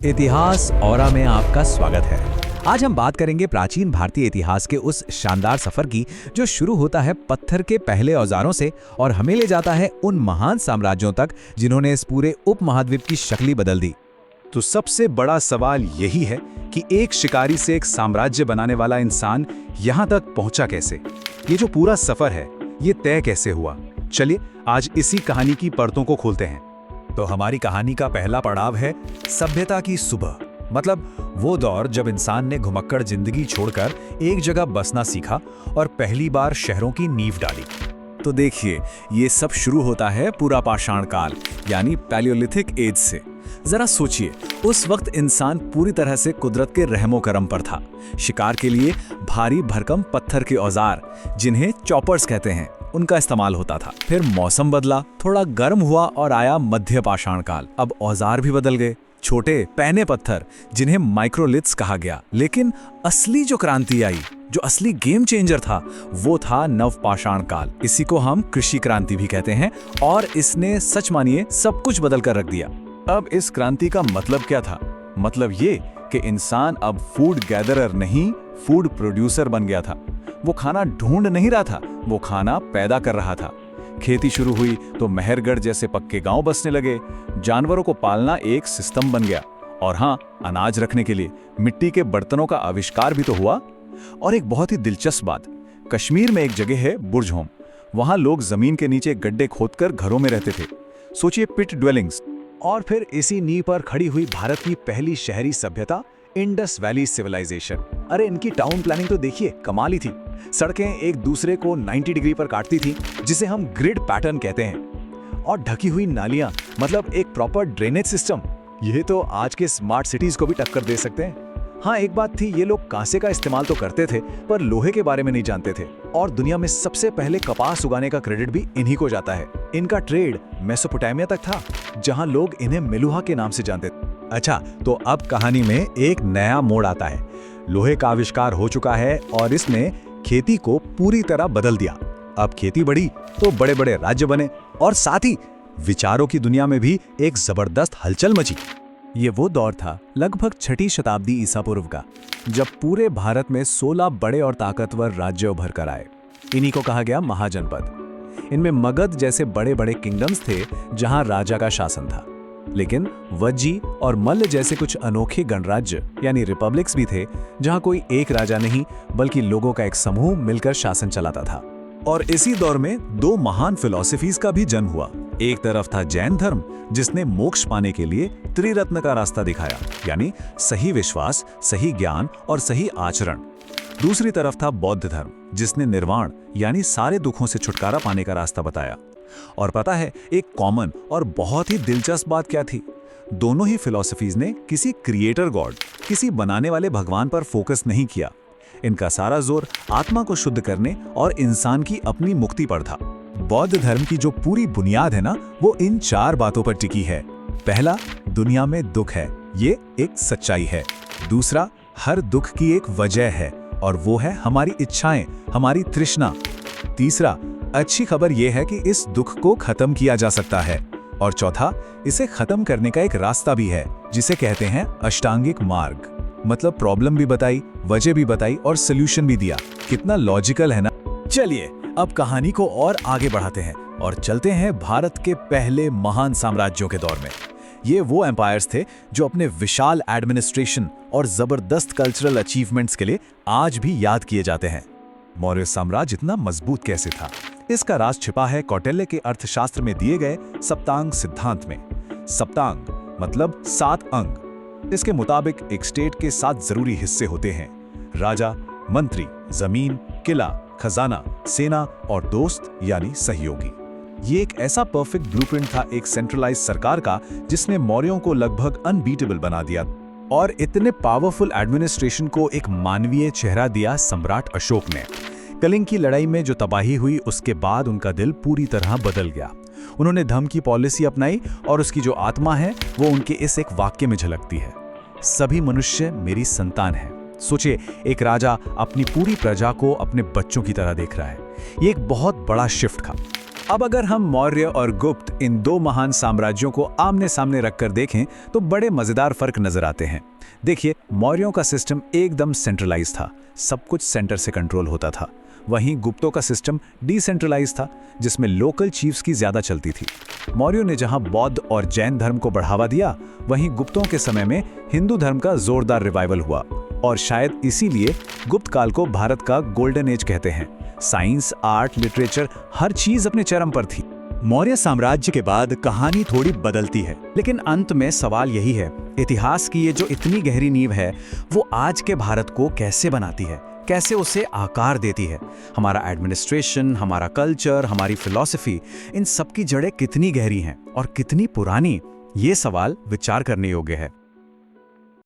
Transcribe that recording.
इतिहास औरा में आपका स्वागत है। आज हम बात करेंगे प्राचीन भारतीय इतिहास के उस शानदार सफर की जो शुरू होता है पत्थर के पहले औजारों से और हमें ले जाता है उन महान साम्राज्यों तक जिन्होंने इस पूरे उपमहाद्वीप की शक्ल ही बदल दी। तो सबसे बड़ा सवाल यही है कि एक शिकारी से एक साम्राज्य बनाने वाला इंसान यहाँ तक पहुंचा कैसे? ये जो पूरा सफर है, ये तय कैसे हुआ? चलिए आज इसी कहानी की परतों को खोलते हैं। तो हमारी कहानी का पहला पड़ाव है सभ्यता की सुबह, मतलब वो दौर जब इंसान ने घुमक्कड़ जिंदगी छोड़कर एक जगह बसना सीखा और पहली बार शहरों की नींव डाली। तो देखिए, ये सब शुरू होता है पूरा पाषाण काल यानी पैलियोलिथिक एज से। जरा सोचिए, उस वक्त इंसान पूरी तरह से कुदरत के रहमो करम पर था। शिकार के लिए भारी भरकम पत्थर के औजार, जिन्हें चॉपर्स कहते हैं, उनका इस्तेमाल होता था। फिर मौसम बदला, थोड़ा गर्म हुआ और आया मध्य पाषाण काल। अब औजार भी बदल गए, छोटे पैने पत्थर जिन्हें माइक्रोलिथ्स कहा गया। लेकिन असली जो क्रांति आई, जो असली गेम चेंजर था, वो था नवपाषाण काल। इसी को हम कृषि क्रांति भी कहते हैं और इसने सच मानिए सब कुछ बदल कर रख दिया। अब इस क्रांति का मतलब क्या था? मतलब ये कि इंसान अब फूड गैदरर नहीं, फूड प्रोड्यूसर बन गया था। वो खाना ढूंढ नहीं रहा था, वो खाना पैदा कर रहा था। खेती शुरू हुई तो मेहरगढ़ जैसे पक्के गांव बसने लगे। जानवरों को पालना एक सिस्टम बन गया। और हाँ, अनाज रखने के लिए मिट्टी के बर्तनों का आविष्कार भी तो हुआ। और एक बहुत ही दिलचस्प बात, कश्मीर में एक जगह है बुर्जहोम। वहां लोग जमीन के नीचे गड्ढे खोदकर घरों में रहते थे। सोचिए, पिट ड्वेलिंग्स। और फिर इसी नींव पर खड़ी हुई भारत की पहली शहरी सभ्यता, इंडस वैली सिविलाइजेशन। अरे इनकी टाउन प्लानिंग तो देखिए, कमाल ही थी। सड़कें एक दूसरे को 90 डिग्री पर काटती थी, जिसे हम ग्रिड पैटर्न कहते हैं। और ढकी हुई नालियां, मतलब एक प्रॉपर ड्रेनेज सिस्टम। ये तो आज के स्मार्ट सिटीज को भी टक्कर दे सकते हैं। हाँ, एक बात थी, ये लोग कांसे का इस्तेमाल तो करते थे, पर लोहे के बारे में नहीं जानते थे। और दुनिया में सबसे पहले कपास उगाने का क्रेडिट भी इन्हीं को जाता है। इनका ट्रेड मेसोपोटामिया तक था, जहां लोग इन्हें मेलुहा के नाम से जानते थे। अच्छा, तो अब कहानी में एक नया मोड़ आता है। लोहे का आविष्कार हो चुका है और इसने खेती को पूरी तरह बदल दिया। अब खेती बढ़ी तो बड़े बड़े राज्य बने और साथ ही विचारों की दुनिया में भी एक जबरदस्त हलचल मची। ये वो दौर था, लगभग 6वीं शताब्दी ईसा पूर्व का, जब पूरे भारत में 16 बड़े और ताकतवर राज्य उभर कर आए। इन्हीं को कहा गया महाजनपद। इनमें मगध जैसे बड़े बड़े किंगडम्स थे जहां राजा का शासन था। लेकिन वज्जी और मल्ल जैसे कुछ अनोखे गणराज्य यानी रिपब्लिक्स भी थे, जहां कोई एक राजा नहीं बल्कि लोगों का एक समूह मिलकर शासन चलाता था। और इसी दौर में दो महान फिलॉसफीज का भी जन्म हुआ। एक तरफ था जैन धर्म, जिसने मोक्ष पाने के लिए त्रिरत्न का रास्ता दिखाया, यानी सही विश्वास, सही ज्ञान और सही आचरण। दूसरी तरफ था बौद्ध धर्म, जिसने निर्वाण यानी सारे दुखों से छुटकारा पाने का रास्ता बताया। और पता है, एक कॉमन और बहुत ही दिलचस्प बात क्या थी? दोनों ही फिलॉसफीज ने किसी क्रिएटर गॉड, किसी बनाने वाले भगवान पर फोकस नहीं किया। इनका सारा जोर आत्मा को शुद्ध करने और इंसान की अपनी मुक्ति पर था। बौद्ध धर्म की जो पूरी बुनियाद है ना, वो इन 4 बातों पर टिकी है। पहला, दुनिया में दुख है, ये एक सच्चाई है। दूसरा, हर दुख की एक वजह है और वो है हमारी इच्छाएं, हमारी तृष्णा। तीसरा, अच्छी खबर यह है कि इस दुख को खत्म किया जा सकता है। और चौथा, इसे खत्म करने का एक रास्ता भी है, जिसे कहते हैं अष्टांगिक मार्ग। मतलब प्रॉब्लम भी बताई, वजह भी बताई और सॉल्यूशन भी दिया। कितना लॉजिकल है ना? चलिए अब कहानी को और आगे बढ़ाते हैं और चलते हैं भारत के पहले महान साम्राज्यों के दौर में। ये वो एम्पायर्स थे जो अपने विशाल एडमिनिस्ट्रेशन और जबरदस्त कल्चरल अचीवमेंट्स के लिए आज भी याद किए जाते हैं। मौर्य साम्राज्य इतना मजबूत कैसे था? इसका राज छिपा है कौटिल्य के अर्थशास्त्र में दिए गए सप्तांग सिद्धांत में। सप्तांग मतलब 7 अंग। इसके मुताबिक एक स्टेट के 7 जरूरी हिस्से होते हैं: राजा, मंत्री, जमीन, किला, खजाना, सेना और दोस्त यानी सहयोगी। ये एक ऐसा परफेक्ट ब्लूप्रिंट था एक सेंट्रलाइज सरकार का, जिसने मौर्यों को लगभग अनबीटेबल बना दिया। और इतने पावरफुल एडमिनिस्ट्रेशन को एक मानवीय चेहरा दिया सम्राट अशोक ने। कलिंग की लड़ाई में जो तबाही हुई, उसके बाद उनका दिल पूरी तरह बदल गया। उन्होंने धम्म की पॉलिसी अपनाई और उसकी जो आत्मा है वो उनके इस एक वाक्य में झलकती है: सभी मनुष्य मेरी संतान है। सोचिए, एक राजा अपनी पूरी प्रजा को अपने बच्चों की तरह देख रहा है। ये एक बहुत बड़ा शिफ्ट था। अब अगर हम मौर्य और गुप्त इन दो महान साम्राज्यों को आमने सामने रखकर देखें तो बड़े मजेदार फर्क नजर आते हैं। देखिए, मौर्यों का सिस्टम एकदम सेंट्रलाइज था, सब कुछ सेंटर से कंट्रोल होता था। वहीं गुप्तों का सिस्टम डिसेंट्रलाइज था, जिसमें लोकल चीफ्स की ज्यादा चलती थी। मौर्यों ने जहां बौद्ध और जैन धर्म को बढ़ावा दिया, वहीं गुप्तों के समय में हिंदू धर्म का जोरदार रिवाइवल हुआ, और शायद इसीलिए गुप्त काल को भारत का गोल्डन एज कहते हैं। साइंस, आर्ट, लिटरेचर, हर चीज अपने चरम पर थी। मौर्य साम्राज्य के बाद कहानी थोड़ी बदलती है, लेकिन अंत में सवाल यही है, इतिहास की ये जो इतनी गहरी नींव है, वो आज के भारत को कैसे बनाती है, कैसे उसे आकार देती है। हमारा एडमिनिस्ट्रेशन, हमारा कल्चर, हमारी फिलॉसफी, इन सब की जड़ें कितनी गहरी हैं और कितनी पुरानी, ये सवाल विचार करने योग्य है।